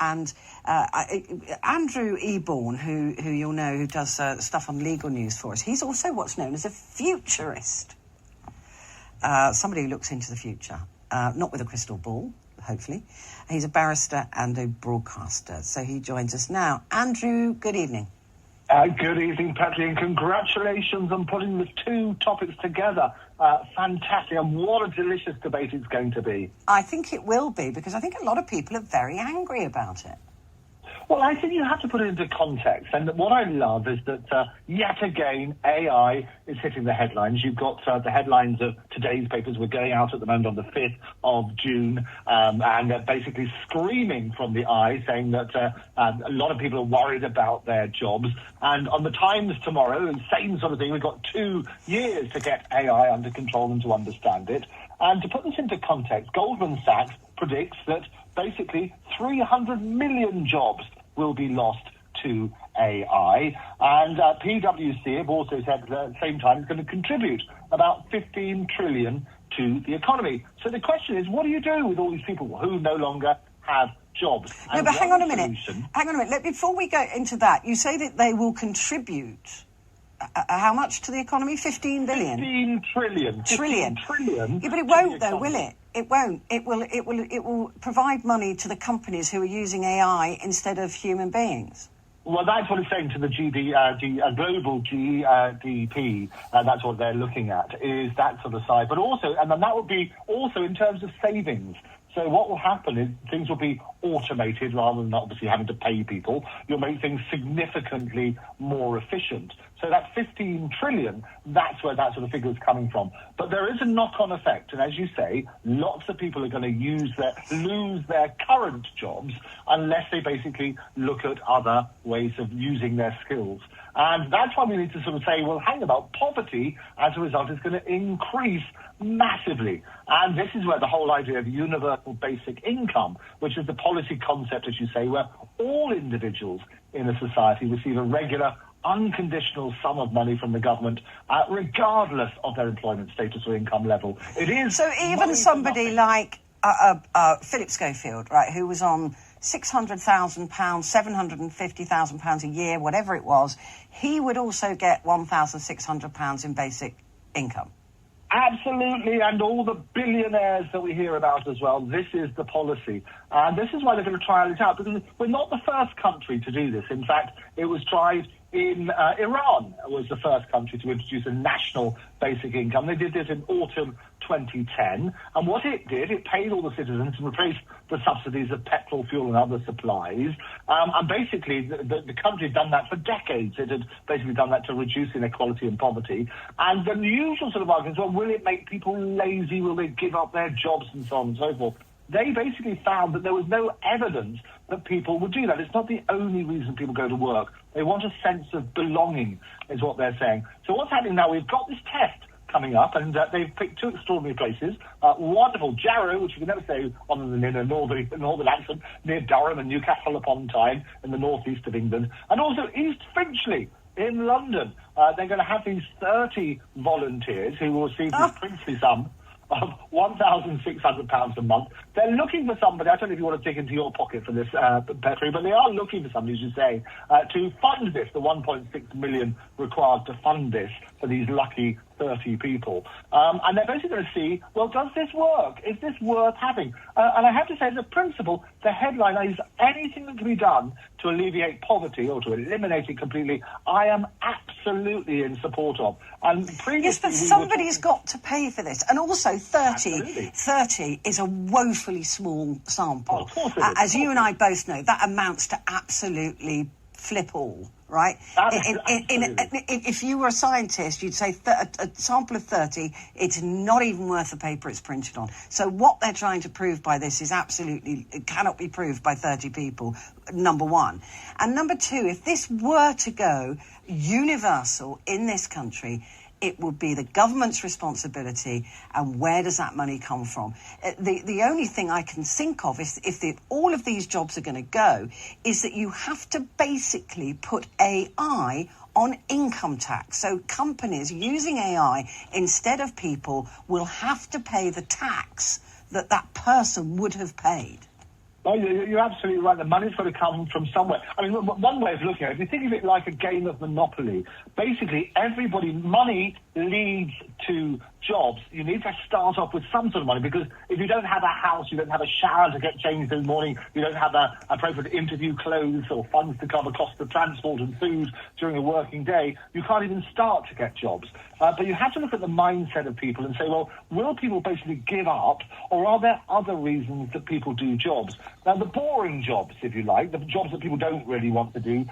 And Andrew Eborn, who you'll know, who does stuff on legal news for us, he's also what's known as a futurist. Somebody who looks into the future, not with a crystal ball, hopefully. He's a barrister and a broadcaster, so he joins us now. Andrew, good evening. Good evening, Petrie, and congratulations on putting the two topics together. Fantastic, and what a delicious debate it's going to be. I think it will be, because I think a lot of people are very angry about it. Well, I think you have to put it into context. And what I love is that, yet again, AI is hitting the headlines. You've got the headlines of today's papers. We're going out at the moment on the 5th of June, and they're basically screaming from the eye, saying that a lot of people are worried about their jobs. And on the Times tomorrow, the same sort of thing. We've got 2 years to get AI under control and to understand it. And to put this into context, Goldman Sachs predicts that basically 300 million jobs will be lost to AI. And PwC have also said at the same time it's going to contribute about 15 trillion to the economy. So the question is, what do you do with all these people who no longer have jobs? No, but hang on a minute. Before we go into that, you say that they will contribute how much to the economy? 15 billion? 15 trillion. Trillion. 15 trillion. Yeah, but it won't, though, will it? It won't. It will provide money to the companies who are using AI instead of human beings. Well, that's what it's saying to the global GDP. That's what they're looking at, is that sort of side. But also, and then that would be also in terms of savings. So what will happen is things will be automated rather than obviously having to pay people. You'll make things significantly more efficient. So that 15 trillion, that's where that sort of figure is coming from. But there is a knock-on effect. And as you say, lots of people are going to lose their current jobs unless they basically look at other ways of using their skills. And that's why we need to sort of say, well, hang about, poverty, as a result, is going to increase massively. And this is where the whole idea of universal basic income, which is the policy concept, as you say, where all individuals in a society receive a regular, unconditional sum of money from the government, regardless of their employment status or income level. It is so even somebody like Philip Schofield, right, who was on £600,000, £750,000 a year, whatever it was, he would also get £1,600 in basic income. Absolutely, and all the billionaires that we hear about as well. This is the policy. And this is why they're going to trial it out, because we're not the first country to do this. In fact, it was tried in Iran, was the first country to introduce a national basic income. They did this in autumn 2010. And what it did, it paid all the citizens to replace the subsidies of petrol, fuel and other supplies. And basically, the country had done that for decades. It had basically done that to reduce inequality and poverty. And the usual sort of arguments, well, will it make people lazy? Will they give up their jobs and so on and so forth? They basically found that there was no evidence that people would do that. It's not the only reason people go to work. They want a sense of belonging, is what they're saying. So what's happening now, we've got this test coming up, and they've picked 2 extraordinary places. Wonderful Jarrow, which you can never say other than in a northern accent, near Durham, and Newcastle upon Tyne in the northeast of England, and also East Finchley in London. They're going to have these 30 volunteers who will receive this princely sum of £1,600 a month. They're looking for somebody, I don't know if you want to dig into your pocket for this, Petrie, but they are looking for somebody, as you say, to fund this, the 1.6 million required to fund this for these lucky 30 people. And they're basically going to see, well, does this work? Is this worth having? And I have to say, as a principle, the headline is anything that can be done to alleviate poverty or to eliminate it completely, I am absolutely in support of. And yes, but somebody's got to pay for this. And also 30 is a woefully small sample. Oh, of course it is. As you and I both know, that amounts to absolutely flip all, right? If you were a scientist, you'd say a sample of 30, it's not even worth the paper it's printed on. So what they're trying to prove by this is absolutely, it cannot be proved by 30 people, number one. And number two, if this were to go universal in this country, it would be the government's responsibility, and where does that money come from? The only thing I can think of is if all of these jobs are going to go, is that you have to basically put AI on income tax. So companies using AI instead of people will have to pay the tax that person would have paid. Oh, you're absolutely right. The money's got to come from somewhere. I mean, one way of looking at it, if you think of it like a game of Monopoly, basically money leads to jobs. You need to start off with some sort of money, because if you don't have a house, you don't have a shower to get changed in the morning, you don't have appropriate interview clothes or funds to cover cost of transport and food during a working day, you can't even start to get jobs. But you have to look at the mindset of people and say, well, will people basically give up, or are there other reasons that people do jobs? Now, the boring jobs, if you like, the jobs that people don't really want to do,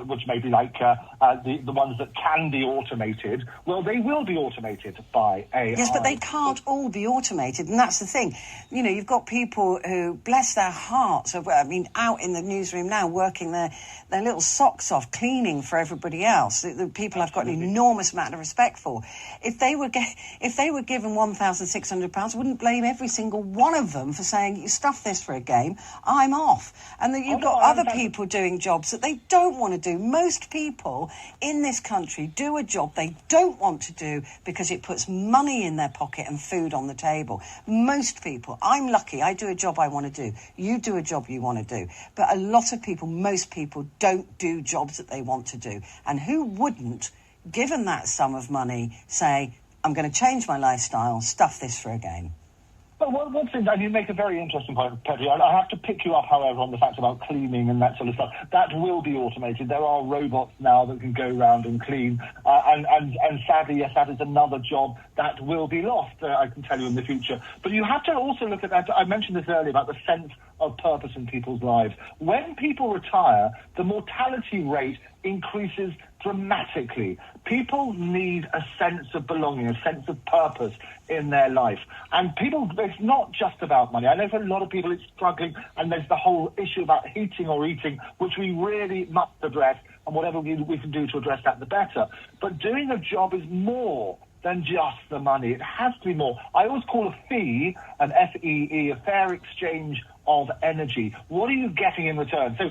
which may be like the ones that can be automated, well, they will be automated by AI. Yes, but they can't all be automated, and that's the thing. You know, you've got people who, bless their hearts, out in the newsroom now, working their little socks off, cleaning for everybody else. The people I've got an enormous amount of respect for. If they were given £1,600, I wouldn't blame every single one of them for saying, you stuff this for a game, I'm off. And that you've got other people doing jobs that they don't want to do. Most people in this country do a job they don't want to do because it puts money in their pocket and food on the table. Most people, I'm lucky, I do a job I want to do. You do a job you want to do. But a lot of people, most people, don't do jobs that they want to do. And who wouldn't, given that sum of money, say, I'm going to change my lifestyle, stuff this for a game? Well, one thing, and you make a very interesting point, Petrie. I have to pick you up, however, on the fact about cleaning and that sort of stuff. That will be automated. There are robots now that can go around and clean. And sadly, yes, that is another job that will be lost, I can tell you, in the future. But you have to also look at that. I mentioned this earlier about the sense of purpose in people's lives. When people retire, the mortality rate increases dramatically. People need a sense of belonging, a sense of purpose in their life. And people, it's not just about money. I know for a lot of people it's struggling, and there's the whole issue about heating or eating, which we really must address, and whatever we can do to address that, the better. But doing a job is more than just the money. It has to be more. I always call a fee, an FEE, a fair exchange of energy. What are you getting in return? So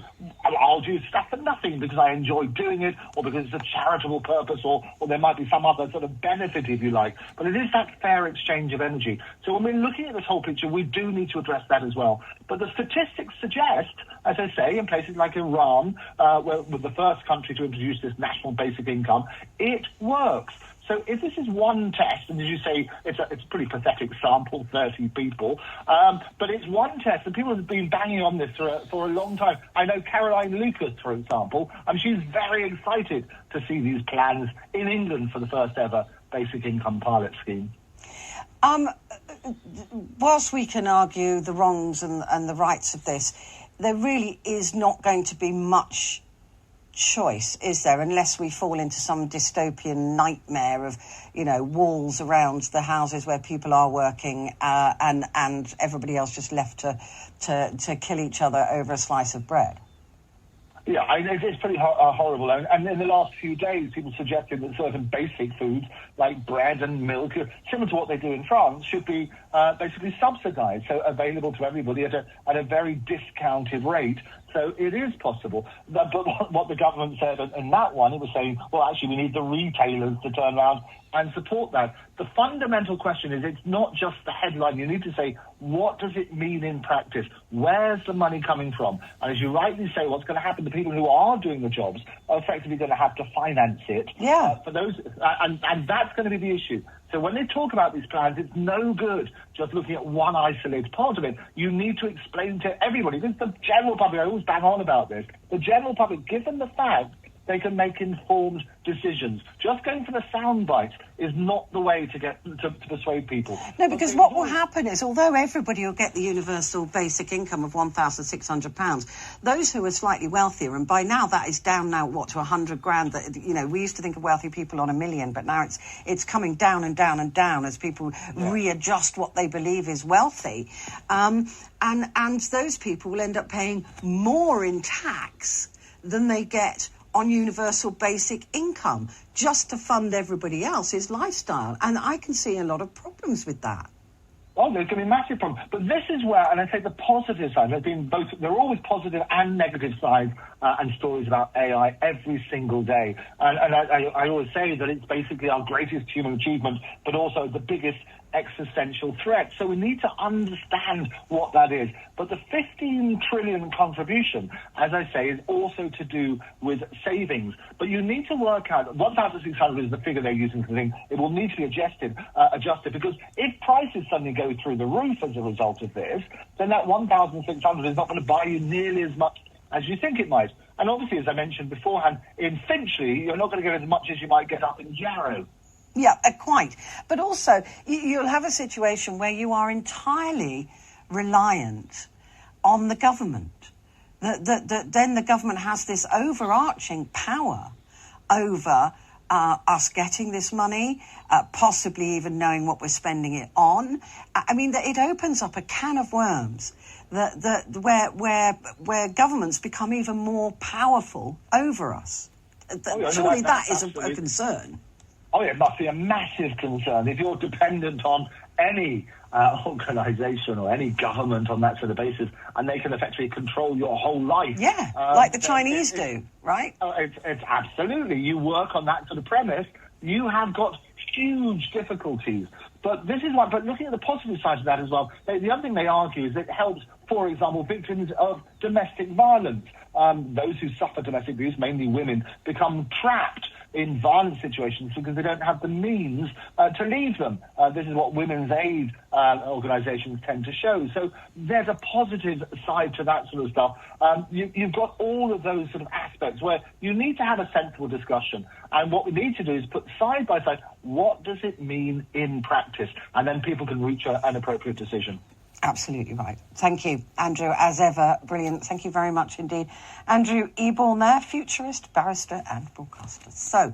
I'll do stuff for nothing because I enjoy doing it, or because it's a charitable purpose, or there might be some other sort of benefit, if you like. But it is that fair exchange of energy. So when we're looking at this whole picture, we do need to address that as well. But the statistics suggest, as I say, in places like Iran, where we're the first country to introduce this national basic income, it works. So if this is one test, and as you say, it's a pretty pathetic sample, 30 people, but it's one test, and people have been banging on this for a long time. I know Caroline Lucas, for example, she's very excited to see these plans in England for the first ever basic income pilot scheme. Whilst we can argue the wrongs and the rights of this, there really is not going to be much choice, is there, unless we fall into some dystopian nightmare of, walls around the houses where people are working, and everybody else just left to kill each other over a slice of bread. Yeah, it's pretty horrible. And in the last few days, people suggested that certain basic foods like bread and milk, similar to what they do in France, should be basically subsidised, so available to everybody at a very discounted rate. So it is possible. But what the government said in that one, it was saying, well, actually, we need the retailers to turn around and support that. The fundamental question is, it's not just the headline. You need to say, what does it mean in practice? Where's the money coming from? And as you rightly say, what's going to happen to people who are doing the jobs are effectively going to have to finance it. Yeah. For those, and that's going to be the issue. So when they talk about these plans, it's no good just looking at one isolated part of it. You need to explain to everybody. This is the general public. I always bang on about this. The general public, given the fact they can make informed decisions. Just going for the sound bite is not the way to get to persuade people. No, because what will happen is, although everybody will get the universal basic income of £1,600, those who are slightly wealthier, and by now that is down now, to 100 grand, that, we used to think of wealthy people on $1 million, but now it's coming down and down and down as people readjust what they believe is wealthy. And those people will end up paying more in tax than they get on universal basic income, just to fund everybody else's lifestyle. And I can see a lot of problems with that. Oh, there's going to be massive problems. But this is where, and I say the positive side, there are always positive and negative sides and stories about AI every single day. And I always say that it's basically our greatest human achievement, but also the biggest existential threat. So we need to understand what that is. But the 15 trillion contribution, as I say, is also to do with savings. But you need to work out, 1,600 is the figure they're using for the thing. It will need to be adjusted, because if prices suddenly go through the roof as a result of this, then that 1,600 is not going to buy you nearly as much as you think it might. And obviously, as I mentioned beforehand, in Finchley, you're not going to get as much as you might get up in Jarrow. Yeah, quite. But also, you'll have a situation where you are entirely reliant on the government. Then the government has this overarching power over us getting this money, possibly even knowing what we're spending it on. I mean, it opens up a can of worms where governments become even more powerful over us. Surely that is a concern. Oh, it must be a massive concern. If you're dependent on any organisation or any government on that sort of basis, and they can effectively control your whole life. Yeah, like the Chinese do, right? It's absolutely. You work on that sort of premise, you have got huge difficulties. But this is but looking at the positive side of that as well, the other thing they argue is it helps, for example, victims of domestic violence. Those who suffer domestic abuse, mainly women, become trapped in violent situations because they don't have the means to leave them. This is what women's aid organisations tend to show. So there's a positive side to that sort of stuff. You've got all of those sort of aspects where you need to have a sensible discussion. And what we need to do is put side by side, what does it mean in practice? And then people can reach an appropriate decision. Absolutely right. Thank you, Andrew. As ever, brilliant. Thank you very much indeed. Andrew Eborn there, futurist, barrister and broadcaster. So